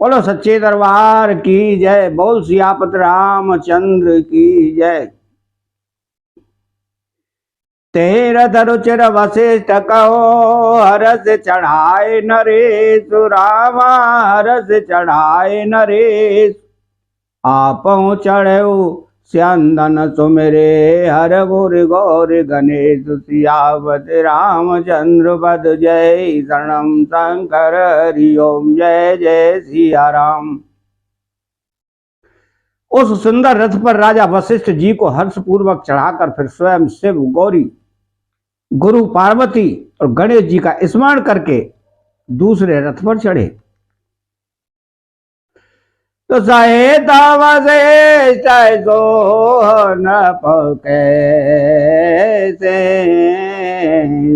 बोलो सच्चे दरबार की जय। बोल सियापत रामचंद्र की जय। तेरथ रुचिर वशिष्ठ कहो हरस चढ़ाए नरेश रामा हरस चढ़ाए नरेश। आपहु चढ़ऊ स्यंदन सुमिरे हर गुर गौर गणेश सियावत रामचंद्र पद जय शरणम शंकर हरि ओम जय जय सिया राम। उस सुंदर रथ पर राजा वशिष्ठ जी को हर्षपूर्वक चढ़ाकर फिर स्वयं शिव गौरी गुरु पार्वती और गणेश जी का स्मरण करके दूसरे रथ पर चढ़े। तो सहेता वशिष्ठ सोहन कैसे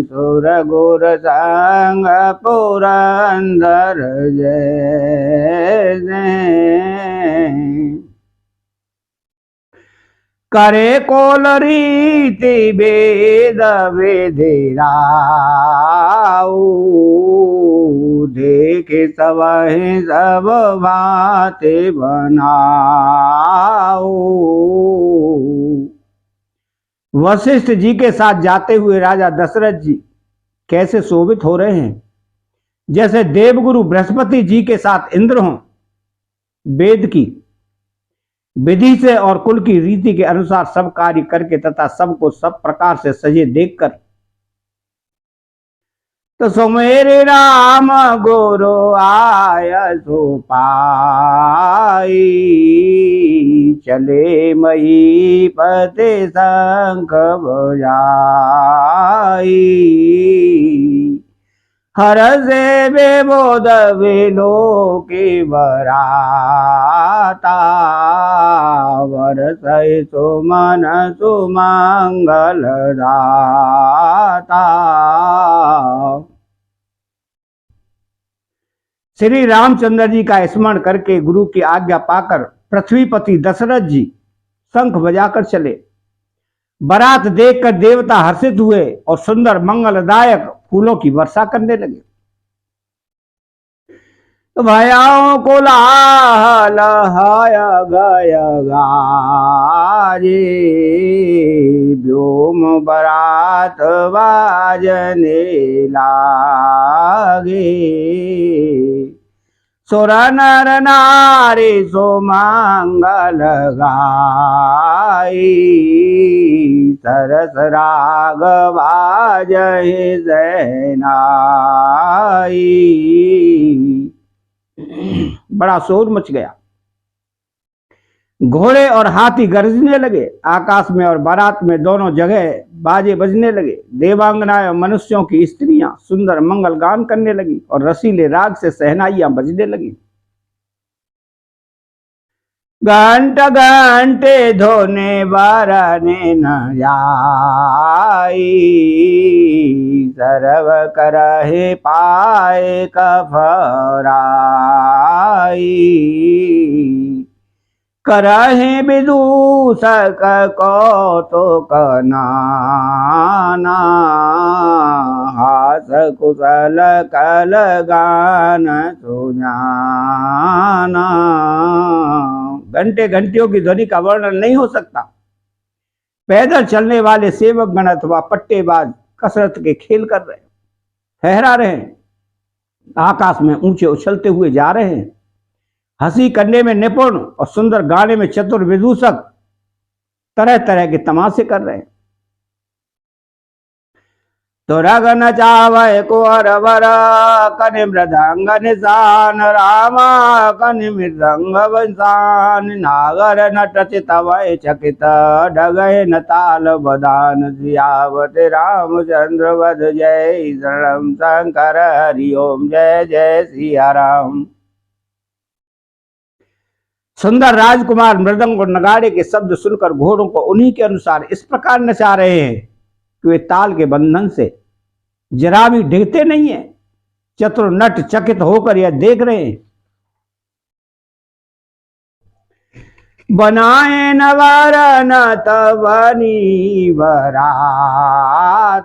सुर गुर संग पुरंदर जैसे। करे कोल रीति वेद विधिराऊ देख सबहि सब बात बनाऊ। वशिष्ठ जी के साथ जाते हुए राजा दशरथ जी कैसे शोभित हो रहे हैं, जैसे देवगुरु बृहस्पति जी के साथ इंद्र हों। वेद की विधि से और कुल की रीति के अनुसार सब कार्य करके तथा सबको सब प्रकार से सजे देखकर तो सुमेरे राम गुरु आय सो पाई चले मही पते शंख बजाई। हर से बेबोध विलो के बराता वरसै सुमन सुमंगल दाता। श्री रामचंद्र जी का स्मरण करके गुरु की आज्ञा पाकर पृथ्वीपति दशरथ जी शंख बजाकर चले। बारात देखकर देवता हर्षित हुए और सुंदर मंगलदायक फूलों की वर्षा करने लगे। तो भयाओं को लहाया गया गाजे व्योम बारात बाजने लागे। सुर नर नारी सुमंगल गाई सरस राग बाजहि सहनाई। बड़ा शोर मच गया। घोड़े और हाथी गरजने लगे। आकाश में और बारात में दोनों जगह बाजे बजने लगे। देवांगनाएं और मनुष्यों की स्त्रियां सुंदर मंगल गान करने लगी और रसीले राग से सहनाइयां बजने लगी। घंट घंटे धोने बरने न जाई सर्व करहे पाए कफराई। करहे विदूषक कौतुक नाना हास कुशल कल गान सुजाना। घंटे घंटियों की ध्वनि का वर्णन नहीं हो सकता। पैदल चलने वाले सेवक गण अथवा पट्टेबाज कसरत के खेल कर रहे हैं, फहरा रहे हैं, आकाश में ऊंचे उछलते हुए जा रहे हैं। हंसी करने में निपुण और सुंदर गाने में चतुर विदूषक तरह तरह के तमाशे कर रहे हैं। तो रगन चावय कुंवर वर कनि मृदंग निशान रामा कनि मृदंग बंसान। नागर नट चितवय चकित डगय न ताल बदान सियावत रामचंद्र वद जय शरणम शंकर हरि ओम जय जय सिया राम। सुंदर राजकुमार मृदंग और नगाड़े के शब्द सुनकर घोड़ों को उन्हीं के अनुसार इस प्रकार नचा रहे हैं कि वे ताल के बंधन से जरा भी डिगते नहीं है। चतुर नट चकित होकर यह देख रहे हैं। बनाए नवर न तवनी बरात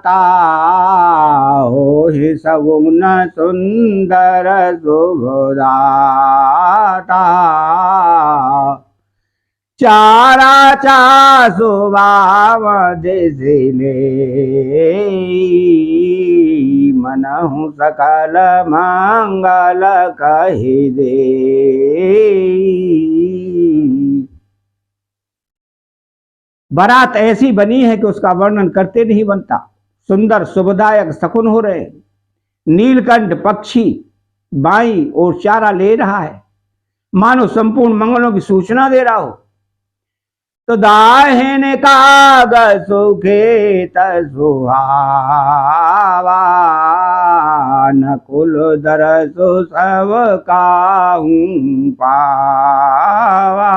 हो ही सगुन सुंदर शुभदाता चाराचा स्वभाव दिसिले मनहु सकल मंगल कहि दे। बारात ऐसी बनी है कि उसका वर्णन करते नहीं बनता। सुंदर शुभदायक शकुन हो रहे, नीलकंठ पक्षी बाई और चारा ले रहा है, मानो संपूर्ण मंगलों की सूचना दे रहा हो। तो दाहिने काग सुखेत सुहावा नकुल दरसु सब काहूं पावा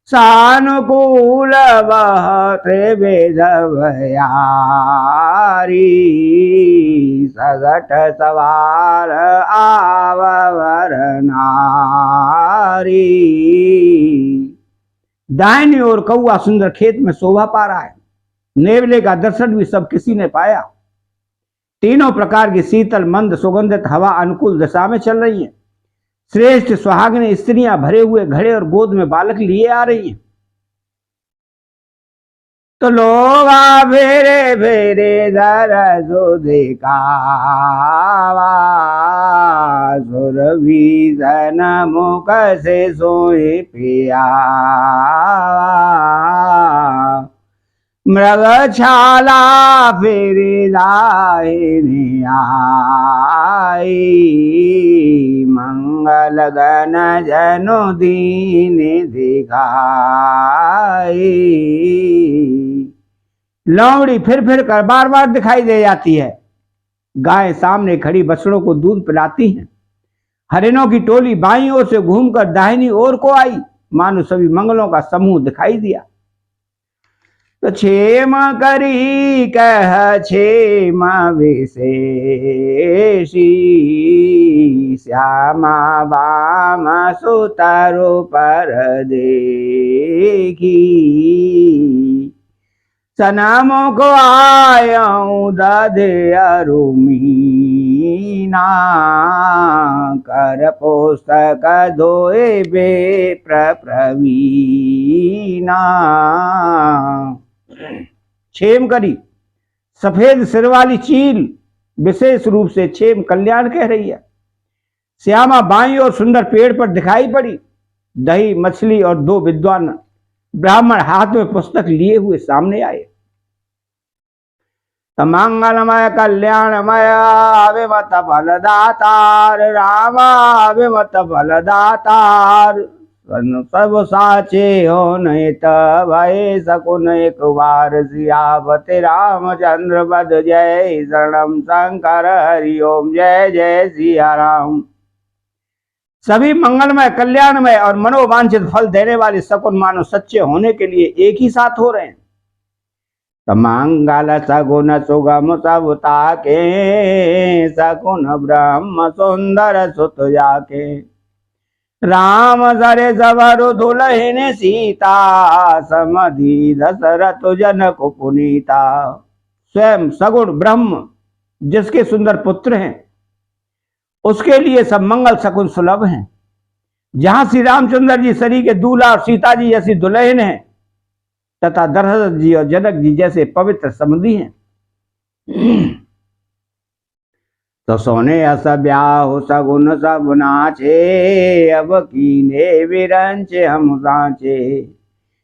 सानुकूल बहते बेदवयारी सगट सवार आववर नारी। दाहिनी ओर कौआ सुंदर खेत में शोभा पा रहा है, नेवले का दर्शन भी सब किसी ने पाया। तीनों प्रकार की शीतल मंद सुगंधित हवा अनुकूल दिशा में चल रही है। श्रेष्ठ सुहागिन स्त्रियां भरे हुए घड़े और गोद में बालक लिए आ रही हैं। तो लोगा भेरे भेरे दर जो देखावा सुरभि सन मुख से सोए पियावा मृग छाला फेरे दाहिनी आई मंगल गण जनु दीन दिखाई। लोमड़ी फिर कर बार बार दिखाई दे जाती है। गाय सामने खड़ी बछड़ों को दूध पिलाती हैं। हरिणों की टोली बाईं ओर से घूमकर दाहिनी ओर को आई, मानो सभी मंगलों का समूह दिखाई दिया। तो क्षेम करी कह क्षेम विशेषी श्यामा वाम सुतरु पर देखी सनमो को आयऊं दधे अरुमीना कर पुस्तक धोए बे प्रवीणा। क्षेम करी सफेद सिर वाली चील विशेष रूप से क्षेम कल्याण कह रही है। श्यामा बाई और सुंदर पेड़ पर दिखाई पड़ी। दही मछली और दो विद्वान ब्राह्मण हाथ में पुस्तक लिए हुए सामने आए। मंगलमय कल्याणमय अविमत फलदातार रामा अविमत फलदातार सब साचे हो नहीं भय सकुन एक बार सियावते रामचंद्र बद जय शरणम शंकर हरिओम जय जय सिया राम। सभी मंगलमय कल्याणमय और मनोवांछित फल देने वाले सकुन मानो सच्चे होने के लिए एक ही साथ हो रहे हैं। मंगल सगुन सुगम सबता के सकुन ब्रह्म सुंदर सुत जाके राम सरे सवरु दुलहिन सीता समधि दशरथ जनक पुनीता। स्वयं सगुण ब्रह्म जिसके सुंदर पुत्र हैं उसके लिए सब मंगल सकुन सुलभ हैं। जहां श्री रामचंद्र जी सरी के दूल्हा और सीता जी जैसी दुल्हन है तथा दशरथ जी और जनक जी जैसे पवित्र समधी हैं। तो सोने अस ब्याह सगुन सब नाचे अब कीने विरंचे हम साचे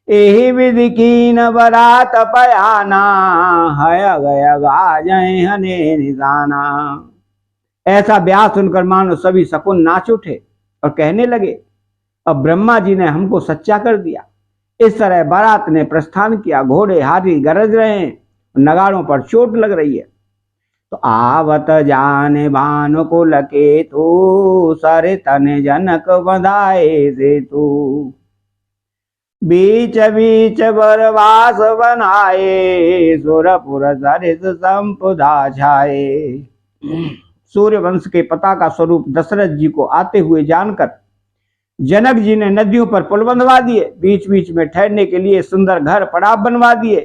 एही विधि कीन बरात पयाना हय गय गाजय हने निशाना। ऐसा ब्याह सुनकर मानो सभी शकुन नाच उठे और कहने लगे अब ब्रह्मा जी ने हमको सच्चा कर दिया। इस तरह बारात ने प्रस्थान किया। घोड़े हाथी गरज रहे हैं, नगाड़ों पर चोट लग रही है। तो आवत जाने भानुकुल के तू सरे तने जनक बंधाए से तू बीच बीच बरवास बनाए सुरपुर सरिस संपदा छाए। सूर्य वंश के पताका स्वरूप दशरथ जी को आते हुए जानकर जनक जी ने नदियों पर पुल बंधवा दिए, बीच बीच में ठहरने के लिए सुंदर घर पड़ाव बनवा दिए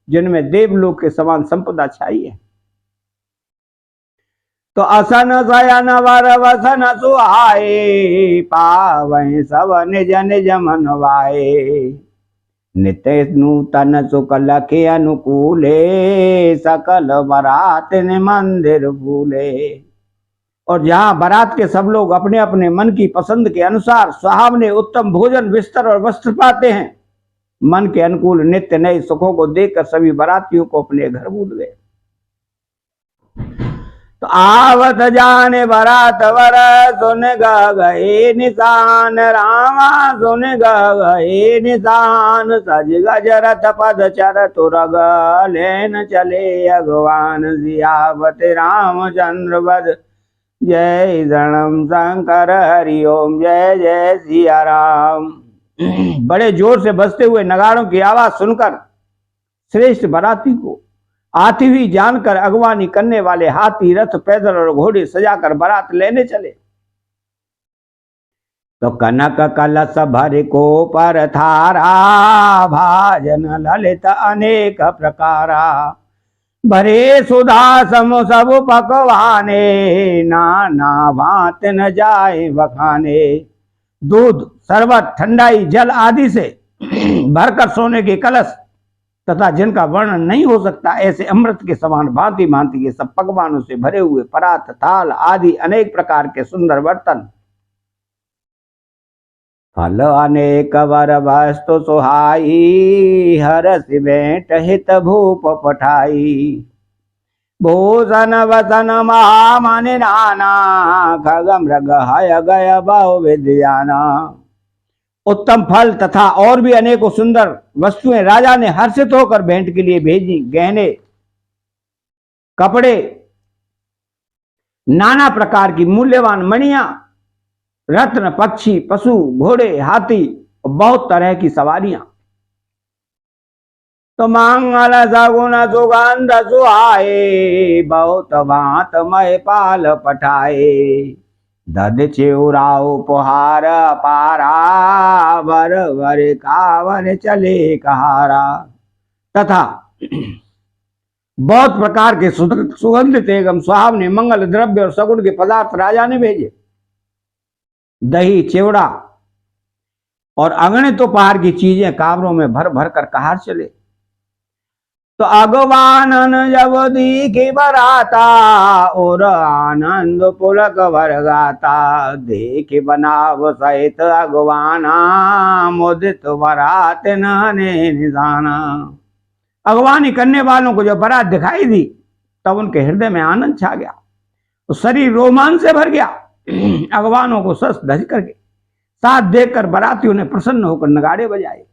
जिनमें देवलोक के समान संपदा छाई है। तो असन शयन वर वसन सुहाए, पावै सब निज निज मन वाए। नित्य नूतन सुख लखे अनुकूले, सकल बरात ने मंदिर भूले। और जहां बारात के सब लोग अपने अपने मन की पसंद के अनुसार सुहावने उत्तम भोजन बिस्तर और वस्त्र पाते हैं, मन के अनुकूल नित्य नए सुखों को देखकर सभी बारातियों को अपने घर भूल गए। तो आवत जाने बारात वर, सुन गए निशान रामा, सुन गए निशान। सज गज रथ पद चर तुरग, लेन चले अगवान। सियावत रामचंद्र वध, जय शरणम शंकर हरिओम, जय जय सिया राम। बड़े जोर से बजते हुए नगाड़ों की आवाज सुनकर श्रेष्ठ बाराती को आती हुई जानकर अगवानी करने वाले हाथी, रथ, पैदल और घोड़े सजाकर बारात लेने चले। तो कनक कलश भर को पर थारा, भाजन ललित अनेक प्रकारा। भरे सुधा सम सब पकवाने, नाना भांत न जाए बखाने। दूध, शरबत, ठंडाई, जल आदि से भरकर सोने के कलश तथा जिनका वर्णन नहीं हो सकता ऐसे अमृत के समान भांति भांति के सब पकवानों से भरे हुए परात, थाल आदि अनेक प्रकार के सुंदर बर्तन। फल अनेक वर वस्तु सुहाई, हरस भेंट हित भूप पठाई। भूषण वसन महामन नाना, खग मृग हय गय बहु विद्याना। उत्तम फल तथा और भी अनेकों सुंदर वस्तुएं राजा ने हर्षित होकर भेंट के लिए भेजी। गहने, कपड़े, नाना प्रकार की मूल्यवान मणियां, रत्न, पक्षी, पशु, घोड़े, हाथी और बहुत तरह की सवारियां। तो मंगल सगुन सुगंध सुहाए, बहुत भांत मय पाल पठाए। दध चिउरा उपहार पारा, वर वर कावन चले कहारा। तथा बहुत प्रकार के सुगंधित एवं सुहावने मंगल द्रव्य और सगुन के पदार्थ राजा ने भेजे। दही, चिवड़ा और अगणित उपहार की चीजें कावरों में भर भर कर कहार चले। तो अगवानन जब दीखी बराता, और आनंद पुलक भरगाता। देख बनाव सहित अगवाना, मुदित बरात नने निशाना। अगवानी करने वालों को जब बारात दिखाई दी तब उनके हृदय में आनंद छा गया, तो शरीर रोमांच से भर गया। अगवानों को सस धज करके साथ देखकर बारातियों ने प्रसन्न होकर नगाड़े बजाए।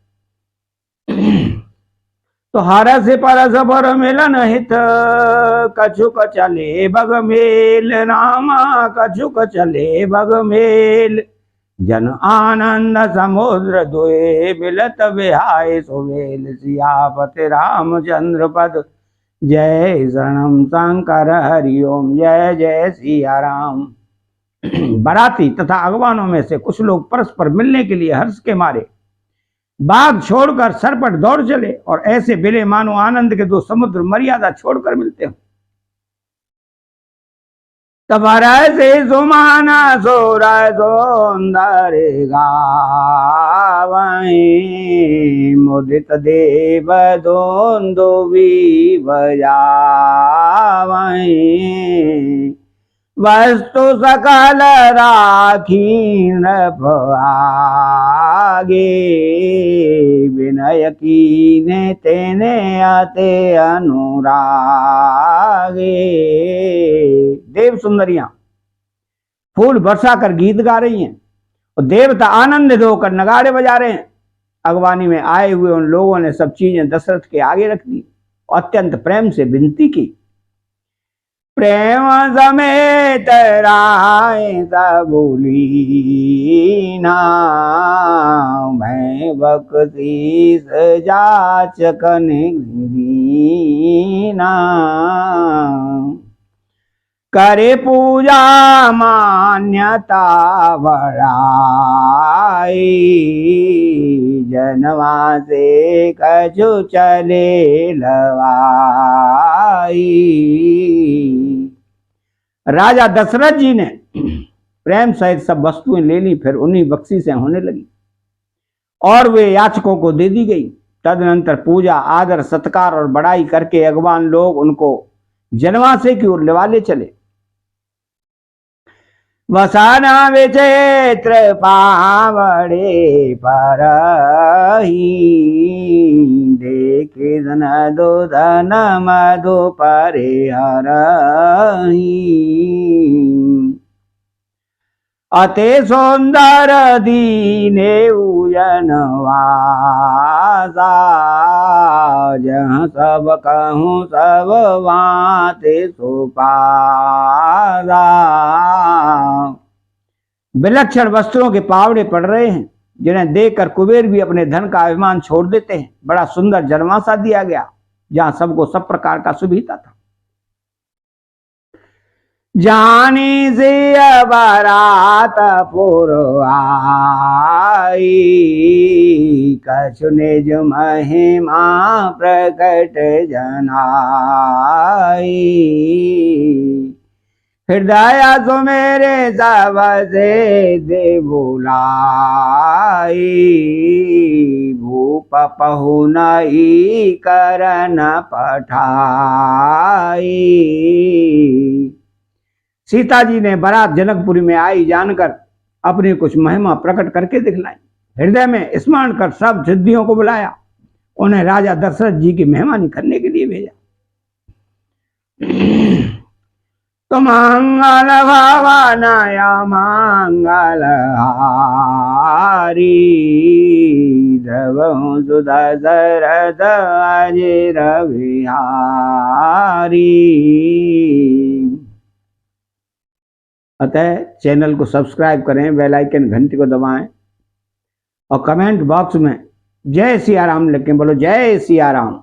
तो हरस परस पर मिलन हित, कछुक चले बग मेल रामा, कछुक चले बग मेल। जन आनंद समुद्र दुए, मिलत बिहाय सुमेल। सियापति रामचंद्र पद, जय शरणम शंकर हरिओम, जय जय सिया राम। बाराती तथा अगवानों में से कुछ लोग परस्पर मिलने के लिए हर्ष के मारे बाग छोड़कर सरपट दौड़ चले, और ऐसे बिले मानो आनंद के दो समुद्र मर्यादा छोड़कर मिलते हो। तब से सुमाना सोरा सौंदर गावई, मुदित देव दोंदो बजावई। वस्तु सकल राखीन आगे, विनय कीने तेने आते अनुरागे। देव सुंदरियां फूल बरसा कर गीत गा रही हैं और देवता आनंदित होकर नगाड़े बजा रहे हैं। अगवानी में आए हुए उन लोगों ने सब चीजें दशरथ के आगे रख दी और अत्यंत प्रेम से विनती की। प्रेम समेत राय बोली ना, मैं बख्शीश जाचकन दीना। करे पूजा मान्यता बढ़ाई, जनवा से कछु चले लवाई। राजा दशरथ जी ने प्रेम सहित सब वस्तुएं ले ली, फिर उन्हीं बख्शीशें होने लगी और वे याचकों को दे दी गई। तदनंतर पूजा आदर सत्कार और बड़ाई करके अगवान लोग उनको जनवासे की ओर लेवाले चले। वसाना विचित्र पावड़े परही, देखे धन दो धन मधु परे हरही। अते सौंदर दीने उजनवासा, जहाँ सब कहूँ सब वाते सुपासा। विलक्षण वस्त्रों के पावड़े पड़ रहे हैं, जिन्हें देखकर कुबेर भी अपने धन का अभिमान छोड़ देते हैं। बड़ा सुंदर जनवासा दिया गया, जहाँ सबको सब प्रकार का सुविधा था। जानी से बारात पुरवाई, कछु निज महिमा प्रकट जनाई। हृदय सुमेरे सब से दे बुलाई, भूप पहुनई करन पठाई। सीता जी ने बारात जनकपुरी में आई जानकर अपनी कुछ महिमा प्रकट करके दिखलाई। हृदय में स्मरण कर सब सिद्धियों को बुलाया, उन्हें राजा दशरथ जी की मेहमानी करने के लिए भेजा। तो मंगल भवनया मंगल हारी, द्रवहु सुदशरथ अजिर बिहारी। अतः चैनल को सब्सक्राइब करें, बेल आइकन घंटी को दबाएं और कमेंट बॉक्स में जय सिया राम लिखें। बोलो जय सिया राम।